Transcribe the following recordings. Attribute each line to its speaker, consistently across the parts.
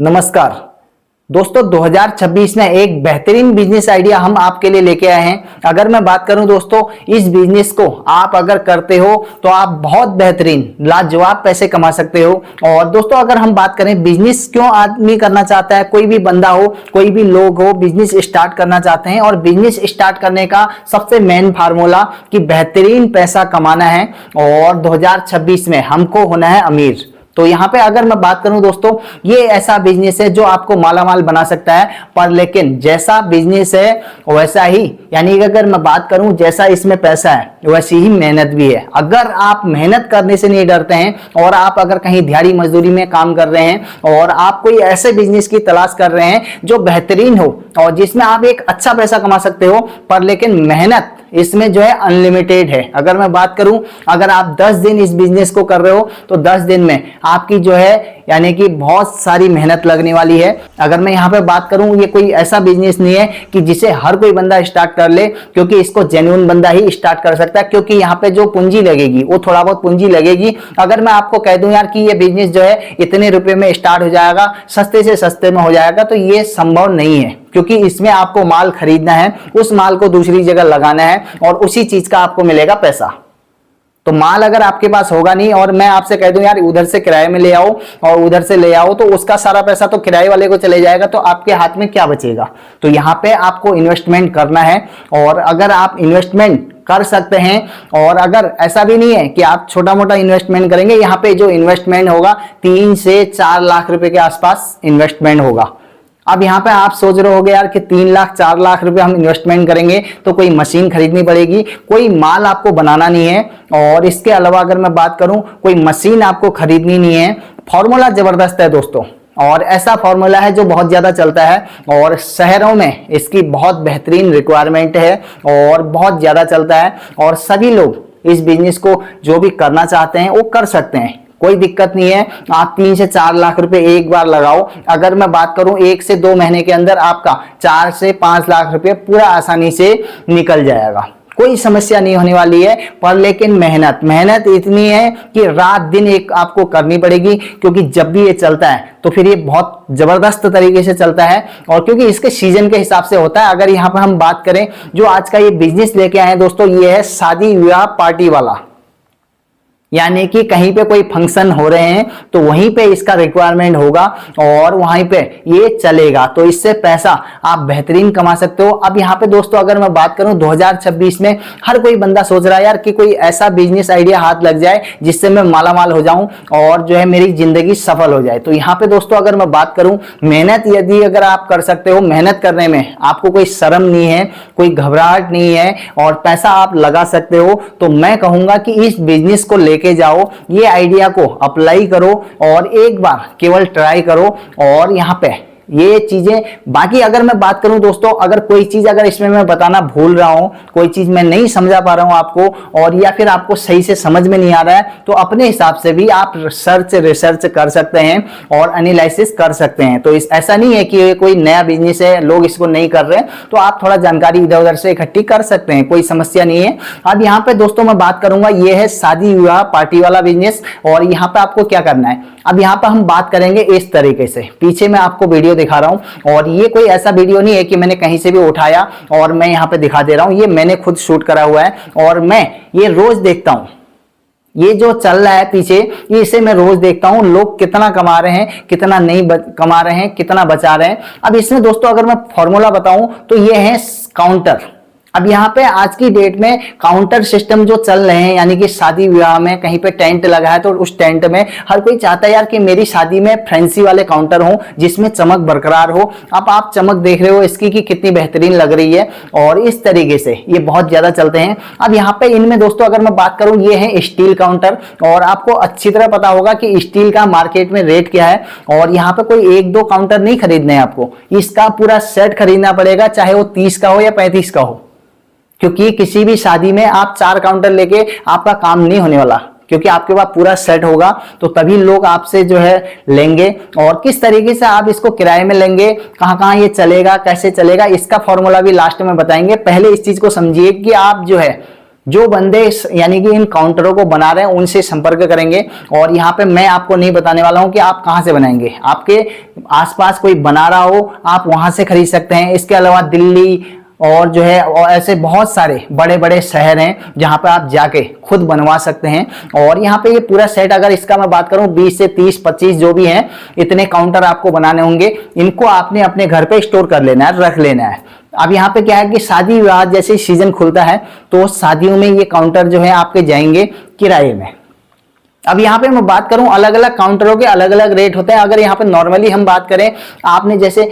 Speaker 1: नमस्कार दोस्तों, 2026 में एक बेहतरीन बिजनेस आइडिया हम आपके लिए लेके आए हैं। अगर मैं बात करूं दोस्तों, इस बिजनेस को आप अगर करते हो तो आप बहुत बेहतरीन लाजवाब पैसे कमा सकते हो। और दोस्तों, अगर हम बात करें बिजनेस क्यों आदमी करना चाहता है, कोई भी बंदा हो, कोई भी लोग हो, बिजनेस स्टार्ट करना चाहते हैं। और बिजनेस स्टार्ट करने का सबसे मेन फार्मूला कि बेहतरीन पैसा कमाना है और 2026 में हमको होना है अमीर। तो यहाँ पे अगर मैं बात करूं दोस्तों, ये ऐसा बिजनेस है जो आपको मालामाल बना सकता है, पर लेकिन जैसा बिजनेस है वैसा ही, यानी कि अगर मैं बात करूं जैसा इसमें पैसा है वैसी ही मेहनत भी है। अगर आप मेहनत करने से नहीं डरते हैं और आप अगर कहीं दिहाड़ी मजदूरी में काम कर रहे हैं और आप कोई ऐसे बिजनेस की तलाश कर रहे हैं जो बेहतरीन हो और जिसमें आप एक अच्छा पैसा कमा सकते हो, पर लेकिन मेहनत इसमें जो है अनलिमिटेड है। अगर मैं बात करूं, अगर आप 10 दिन इस बिजनेस को कर रहे हो तो 10 दिन में आपकी जो है यानी कि बहुत सारी मेहनत लगने वाली है। अगर मैं यहाँ पे बात करूं, ये कोई ऐसा बिजनेस नहीं है कि जिसे हर कोई बंदा स्टार्ट कर ले, क्योंकि इसको जेन्युइन बंदा ही स्टार्ट कर सकता है। क्योंकि यहाँ पे जो पूंजी लगेगी वो थोड़ा बहुत पूंजी लगेगी। अगर मैं आपको कह दूं यार कि ये बिजनेस जो है इतने रुपए में स्टार्ट हो जाएगा, सस्ते से सस्ते में हो जाएगा, तो ये संभव नहीं है। क्योंकि इसमें आपको माल खरीदना है, उस माल को दूसरी जगह लगाना है और उसी चीज का आपको मिलेगा पैसा। तो माल अगर आपके पास होगा नहीं और मैं आपसे कह दूं यार उधर से किराए में ले आओ और उधर से ले आओ, तो उसका सारा पैसा तो किराए वाले को चले जाएगा, तो आपके हाथ में क्या बचेगा। तो यहाँ पे आपको इन्वेस्टमेंट करना है। और अगर आप इन्वेस्टमेंट कर सकते हैं, और अगर ऐसा भी नहीं है कि आप छोटा मोटा इन्वेस्टमेंट करेंगे, यहाँ पे जो इन्वेस्टमेंट होगा 3 से 4 लाख रुपए के आसपास इन्वेस्टमेंट होगा। अब यहाँ पे आप सोच रहे होगे यार कि 3 लाख 4 लाख रुपए हम इन्वेस्टमेंट करेंगे तो कोई मशीन खरीदनी पड़ेगी, कोई माल आपको बनाना नहीं है। और इसके अलावा अगर मैं बात करूं, कोई मशीन आपको खरीदनी नहीं है। फॉर्मूला जबरदस्त है दोस्तों, और ऐसा फॉर्मूला है जो बहुत ज्यादा चलता है और शहरों में इसकी बहुत बेहतरीन रिक्वायरमेंट है और बहुत ज्यादा चलता है। और सभी लोग इस बिजनेस को जो भी करना चाहते हैं वो कर सकते हैं, कोई दिक्कत नहीं है। आप 3 से 4 लाख रुपए एक बार लगाओ। अगर मैं बात करूं 1 से 2 महीने के अंदर आपका 4 से 5 लाख रुपए पूरा आसानी से निकल जाएगा, कोई समस्या नहीं होने वाली है। पर लेकिन मेहनत इतनी है कि रात दिन एक आपको करनी पड़ेगी, क्योंकि जब भी ये चलता है तो फिर ये बहुत जबरदस्त तरीके से चलता है। और क्योंकि इसके सीजन के हिसाब से होता है। अगर यहाँ पर हम बात करें, जो आज का ये बिजनेस लेके आए हैं दोस्तों, ये है शादी विवाह पार्टी वाला, यानी कि कहीं पे कोई फंक्शन हो रहे हैं तो वहीं पे इसका रिक्वायरमेंट होगा और वहीं पे ये चलेगा। तो इससे पैसा आप बेहतरीन कमा सकते हो। अब यहाँ पे दोस्तों अगर मैं बात करूं 2026 में हर कोई बंदा सोच रहा है यार कि कोई ऐसा बिजनेस आइडिया हाथ लग जाए जिससे मैं मालामाल हो जाऊं और जो है मेरी जिंदगी सफल हो जाए। तो यहाँ पे दोस्तों अगर मैं बात करूं, मेहनत यदि अगर आप कर सकते हो, मेहनत करने में आपको कोई शर्म नहीं है, कोई घबराहट नहीं है और पैसा आप लगा सकते हो, तो मैं कहूंगा कि इस बिजनेस को लेके जाओ, ये आइडिया को अप्लाई करो और एक बार केवल ट्राई करो। और यहाँ पे ये चीजें बाकी अगर मैं बात करूं दोस्तों, अगर कोई चीज अगर इसमें मैं बताना भूल रहा हूं, कोई चीज मैं नहीं समझा पा रहा हूं आपको, और या फिर आपको सही से समझ में नहीं आ रहा है, तो अपने हिसाब से भी आप रिसर्च कर सकते हैं और एनालिसिस कर सकते हैं। तो ऐसा नहीं है कि ये कोई नया बिजनेस है, लोग इसको नहीं कर रहे, तो आप थोड़ा जानकारी इधर उधर से इकट्ठी कर सकते हैं, कोई समस्या नहीं है। अब यहाँ पे दोस्तों मैं बात करूंगा, ये है शादी विवाह पार्टी वाला बिजनेस। और यहाँ पे आपको क्या करना है, अब यहाँ पे हम बात करेंगे इस तरीके से, पीछे मैं आपको वीडियो दिखा रहा हूं और ये कोई ऐसा वीडियो नहीं है कि मैंने कहीं से भी उठाया और मैं यहां पे दिखा दे रहा हूं, ये मैंने खुद शूट करा हुआ है और मैं ये रोज देखता हूं। ये जो चल रहा है पीछे, ये इसे मैं रोज देखता हूं, लोग कितना कमा रहे हैं, कितना नहीं कमा रहे हैं, कितना बचा रहे हैं। अब इसमें दोस्तों अगर मैं फॉर्मूला बताऊं तो ये है काउंटर। अब यहाँ पे आज की डेट में काउंटर सिस्टम जो चल रहे हैं, यानी कि शादी विवाह में कहीं पे टेंट लगा है तो उस टेंट में हर कोई चाहता है यार कि मेरी शादी में फैंसी वाले काउंटर हो जिसमें चमक बरकरार हो। अब आप चमक देख रहे हो इसकी कि कितनी बेहतरीन लग रही है और इस तरीके से ये बहुत ज्यादा चलते हैं। अब यहाँ पे इनमें दोस्तों अगर मैं बात करूं, ये है स्टील काउंटर और आपको अच्छी तरह पता होगा कि स्टील का मार्केट में रेट क्या है। और यहाँ पे कोई 1-2 काउंटर नहीं खरीदने हैं आपको, इसका पूरा सेट खरीदना पड़ेगा, चाहे वो 30 का हो या 35 का हो, क्योंकि किसी भी शादी में आप 4 काउंटर लेके आपका काम नहीं होने वाला, क्योंकि आपके पास पूरा सेट होगा तो तभी लोग आपसे जो है लेंगे। और किस तरीके से आप इसको किराए में लेंगे, कहां कहां ये चलेगा, कैसे चलेगा, इसका फॉर्मूला भी लास्ट में बताएंगे। पहले इस चीज को समझिए कि आप जो है जो बंदे यानी कि इन काउंटरों को बना रहे हैं उनसे संपर्क करेंगे। और यहाँ पे मैं आपको नहीं बताने वाला हूँ कि आप कहाँ से बनाएंगे, आपके आसपास कोई बना रहा हो आप वहां से खरीद सकते हैं। इसके अलावा दिल्ली और जो है और ऐसे बहुत सारे बड़े बड़े शहर हैं जहां पे आप जाके खुद बनवा सकते हैं। और यहाँ पे ये पूरा सेट अगर इसका मैं बात करूं 20 से 30 25 जो भी हैं इतने काउंटर आपको बनाने होंगे। इनको आपने अपने घर पे स्टोर कर लेना है, रख लेना है। अब यहाँ पे क्या है कि शादी विवाह जैसे सीजन खुलता है तो शादियों में ये काउंटर जो है आपके जाएंगे किराए में। अब यहाँ पे मैं बात करूं अलग अलग काउंटरों के अलग अलग रेट होते हैं। अगर यहाँ पे नॉर्मली हम बात करें, आपने जैसे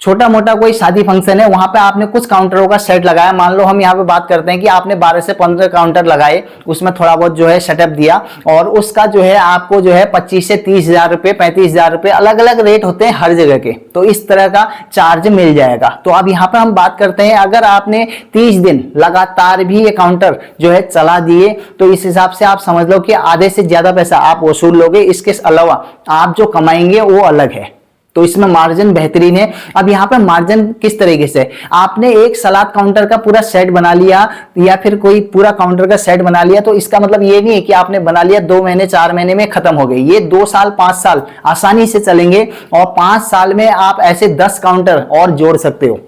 Speaker 1: छोटा मोटा कोई शादी फंक्शन है वहां पे आपने कुछ काउंटरों का सेट लगाया, मान लो हम यहाँ पे बात करते हैं कि आपने 12 से 15 काउंटर लगाए, उसमें थोड़ा बहुत जो है सेटअप दिया और उसका जो है आपको जो है 25 से 30 हजार रुपए 35 हजार रुपए अलग अलग रेट होते हैं हर जगह के, तो इस तरह का चार्ज मिल जाएगा। तो अब यहाँ पे हम बात करते हैं अगर आपने 30 दिन लगातार भी ये काउंटर जो है चला दिए तो इस हिसाब से आप समझ लो कि आधे से ज्यादा पैसा आप वसूल लोगे। इसके अलावा आप जो कमाएंगे वो अलग है, तो इसमें मार्जिन बेहतरीन है। अब यहाँ पे मार्जिन किस तरीके से, आपने एक सलाद काउंटर का पूरा सेट बना लिया या फिर कोई पूरा काउंटर का सेट बना लिया तो इसका मतलब ये नहीं है कि आपने बना लिया 2 महीने 4 महीने में खत्म हो गए। ये 2 साल 5 साल आसानी से चलेंगे और 5 साल में आप ऐसे 10 काउंटर और जोड़ सकते हो।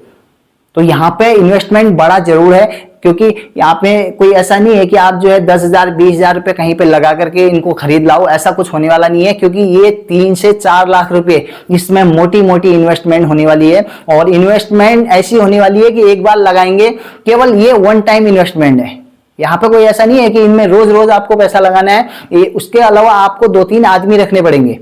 Speaker 1: तो यहाँ पे इन्वेस्टमेंट बड़ा जरूर है, क्योंकि यहाँ पे कोई ऐसा नहीं है कि आप जो है 10,000 20,000 रुपए कहीं पे लगा करके इनको खरीद लाओ, ऐसा कुछ होने वाला नहीं है। क्योंकि ये 3 से 4 लाख रुपए इसमें मोटी मोटी इन्वेस्टमेंट होने वाली है। और इन्वेस्टमेंट ऐसी होने वाली है कि एक बार लगाएंगे, केवल ये वन टाइम इन्वेस्टमेंट है। यहाँ पे कोई ऐसा नहीं है कि इनमें रोज रोज आपको पैसा लगाना है। उसके अलावा आपको 2-3 आदमी रखने पड़ेंगे,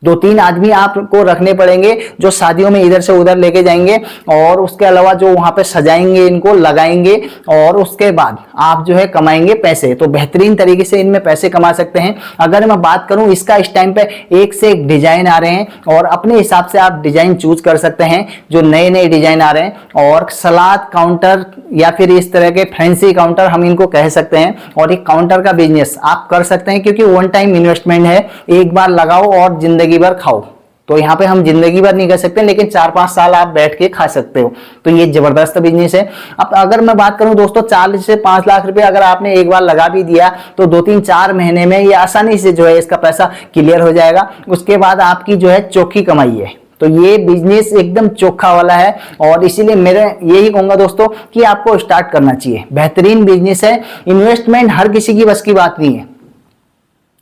Speaker 1: 2-3 आदमी आपको रखने पड़ेंगे जो शादियों में इधर से उधर लेके जाएंगे और उसके अलावा जो वहां पे सजाएंगे, इनको लगाएंगे और उसके बाद आप जो है कमाएंगे पैसे। तो बेहतरीन तरीके से इनमें पैसे कमा सकते हैं। अगर मैं बात करूं इसका इस टाइम पे एक से एक डिजाइन आ रहे हैं और अपने हिसाब से आप डिजाइन चूज कर सकते हैं, जो नए नए डिजाइन आ रहे हैं। और सलाद काउंटर या फिर इस तरह के फैंसी काउंटर हम इनको कह सकते हैं। और एक काउंटर का बिजनेस आप कर सकते हैं क्योंकि वन टाइम इन्वेस्टमेंट है, एक बार लगाओ और जिंदगी भर खाओ। तो यहाँ पे हम जिंदगी भर नहीं कर सकते, लेकिन 4-5 साल आप बैठ के खा सकते हो। तो ये जबरदस्त बिजनेस है। अब अगर मैं बात करूं दोस्तों 4 से 5 लाख रुपए अगर आपने एक बार लगा भी दिया तो 2-3-4 महीने में ये आसानी से जो है इसका पैसा क्लियर हो जाएगा। उसके बाद आपकी जो है चौखी कमाई है। तो ये बिजनेस एकदम चोखा वाला है और इसीलिए मेरे यही कहूंगा दोस्तों कि आपको स्टार्ट करना चाहिए। बेहतरीन बिजनेस है, इन्वेस्टमेंट हर किसी की बस की बात नहीं है।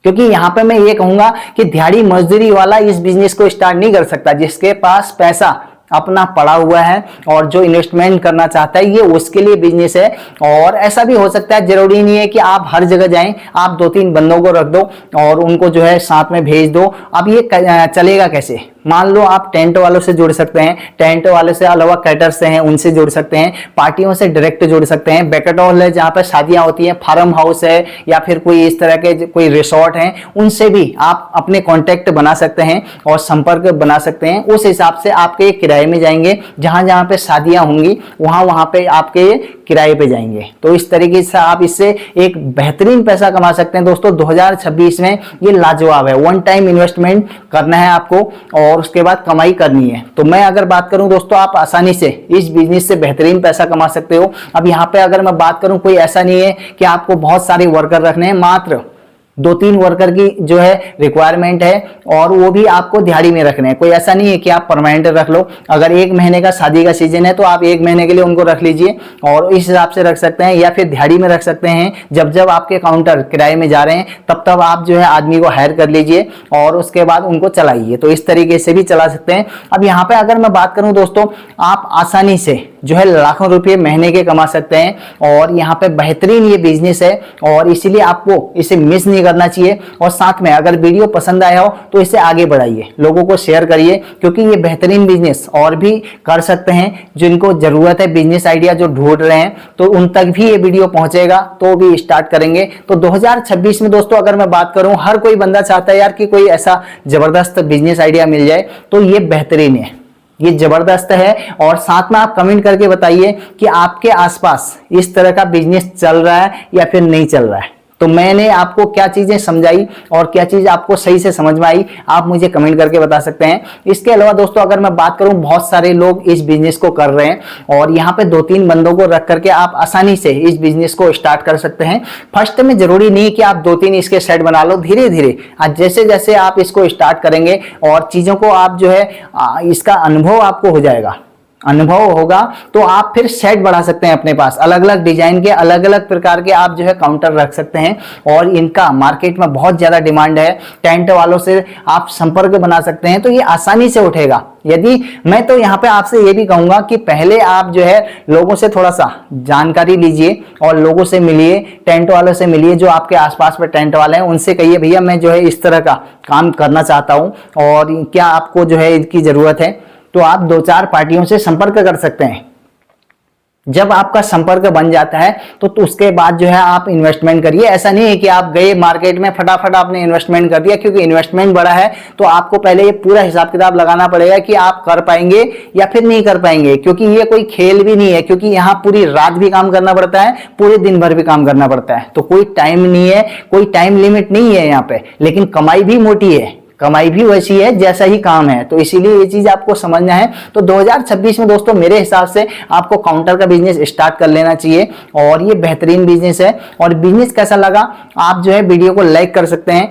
Speaker 1: क्योंकि यहाँ पे मैं ये कहूंगा कि दिहाड़ी मजदूरी वाला इस बिजनेस को स्टार्ट नहीं कर सकता। जिसके पास पैसा अपना पड़ा हुआ है और जो इन्वेस्टमेंट करना चाहता है ये उसके लिए बिजनेस है। और ऐसा भी हो सकता है, जरूरी नहीं है कि आप हर जगह जाएं, आप 2-3 बंदों को रख दो और उनको जो है साथ में भेज दो। अब ये चलेगा कैसे, मान लो आप टेंट वालों से जुड़ सकते हैं, टेंट वाले से अलावा कैटर्स से हैं उनसे जुड़ सकते हैं, पार्टियों से डायरेक्ट जुड़ सकते हैं, बैंक्वेट हॉल है जहाँ पर शादियां होती हैं, फार्म हाउस है या फिर कोई इस तरह के कोई रिसोर्ट हैं, उनसे भी आप अपने कॉन्टेक्ट बना सकते हैं और संपर्क बना सकते हैं। उस हिसाब से आपके किराए में जाएंगे, जहां जहां पे शादियां होंगी वहां वहां पे आपके किराए पे जाएंगे। तो इस तरीके से आप इससे एक बेहतरीन पैसा कमा सकते हैं। दोस्तों 2026 में ये लाजवाब है, वन टाइम इन्वेस्टमेंट करना है आपको और उसके बाद कमाई करनी है। तो मैं अगर बात करूं दोस्तों, आप आसानी से इस बिजनेस से बेहतरीन पैसा कमा सकते हो। अब यहाँ पे अगर मैं बात करूं, कोई ऐसा नहीं है कि आपको बहुत सारे वर्कर रखने हैं, मात्र 2-3 वर्कर की जो है रिक्वायरमेंट है और वो भी आपको दिहाड़ी में रखने हैं। कोई ऐसा नहीं है कि आप परमानेंट रख लो। अगर 1 महीने का शादी का सीजन है तो आप 1 महीने के लिए उनको रख लीजिए और इस हिसाब से रख सकते हैं, या फिर दिहाड़ी में रख सकते हैं। जब जब आपके काउंटर किराए में जा रहे हैं तब तब आप जो है आदमी को हायर कर लीजिए और उसके बाद उनको चलाइए। तो इस तरीके से भी चला सकते हैं। अब यहाँ पे अगर मैं बात करूं दोस्तों, आप आसानी से जो है लाखों रुपए महीने के कमा सकते हैं और यहाँ पे बेहतरीन ये बिजनेस है और इसीलिए आपको इसे मिस नहीं करना चाहिए। और साथ में अगर वीडियो पसंद आया हो तो इसे आगे बढ़ाइए, लोगों को शेयर करिए, क्योंकि ये बेहतरीन बिजनेस और भी कर सकते हैं जिनको जरूरत है, बिजनेस आइडिया जो ढूंढ रहे हैं, तो उन तक भी ये वीडियो पहुंचेगा तो भी स्टार्ट करेंगे। तो 2026 में दोस्तों अगर मैं बात करूं, हर कोई बंदा चाहता है यार कि कोई ऐसा जबरदस्त बिजनेस आइडिया मिल जाए, तो ये बेहतरीन है, ये जबरदस्त है। और साथ में आप कमेंट करके बताइए कि आपके आसपास इस तरह का बिजनेस चल रहा है या फिर नहीं चल रहा है। तो मैंने आपको क्या चीजें समझाई और क्या चीज आपको सही से समझ में आई, आप मुझे कमेंट करके बता सकते हैं। इसके अलावा दोस्तों अगर मैं बात करूं, बहुत सारे लोग इस बिजनेस को कर रहे हैं और यहाँ पे 2-3 बंदों को रख करके आप आसानी से इस बिजनेस को स्टार्ट कर सकते हैं। फर्स्ट में जरूरी नहीं कि आप 2-3 इसके सेट बना लो, धीरे धीरे जैसे जैसे आप इसको स्टार्ट करेंगे और चीजों को आप जो है इसका अनुभव आपको हो जाएगा, अनुभव होगा, तो आप फिर सेट बढ़ा सकते हैं अपने पास। अलग अलग डिजाइन के, अलग अलग प्रकार के आप जो है काउंटर रख सकते हैं और इनका मार्केट में बहुत ज्यादा डिमांड है। टेंट वालों से आप संपर्क बना सकते हैं तो ये आसानी से उठेगा। यदि मैं तो यहाँ पे आपसे ये भी कहूंगा कि पहले आप जो है लोगों से थोड़ा सा जानकारी लीजिए और लोगों से मिलिए, टेंट वालों से मिलिए, जो आपके आसपास में टेंट वाले हैं उनसे कहिए भैया मैं जो है इस तरह का काम करना चाहता हूँ और क्या आपको जो है इसकी जरूरत है, तो आप 2-4 पार्टियों से संपर्क कर सकते हैं। जब आपका संपर्क बन जाता है तो उसके बाद जो है आप इन्वेस्टमेंट करिए। ऐसा नहीं है कि आप गए मार्केट में फटाफट आपने इन्वेस्टमेंट कर दिया, क्योंकि इन्वेस्टमेंट बड़ा है तो आपको पहले ये पूरा हिसाब किताब लगाना पड़ेगा कि आप कर पाएंगे या फिर नहीं कर पाएंगे, क्योंकि ये कोई खेल भी नहीं है, क्योंकि यहाँ पूरी रात भी काम करना पड़ता है, पूरे दिन भर भी काम करना पड़ता है। तो कोई टाइम नहीं है, कोई टाइम लिमिट नहीं है यहाँ पे, लेकिन कमाई भी मोटी है, कमाई भी वैसी है जैसा ही काम है। तो इसीलिए ये चीज आपको समझना है। तो 2026 में दोस्तों मेरे हिसाब से आपको काउंटर का बिजनेस स्टार्ट कर लेना चाहिए और ये बेहतरीन बिजनेस है। और बिजनेस कैसा लगा आप जो है वीडियो को लाइक कर सकते हैं।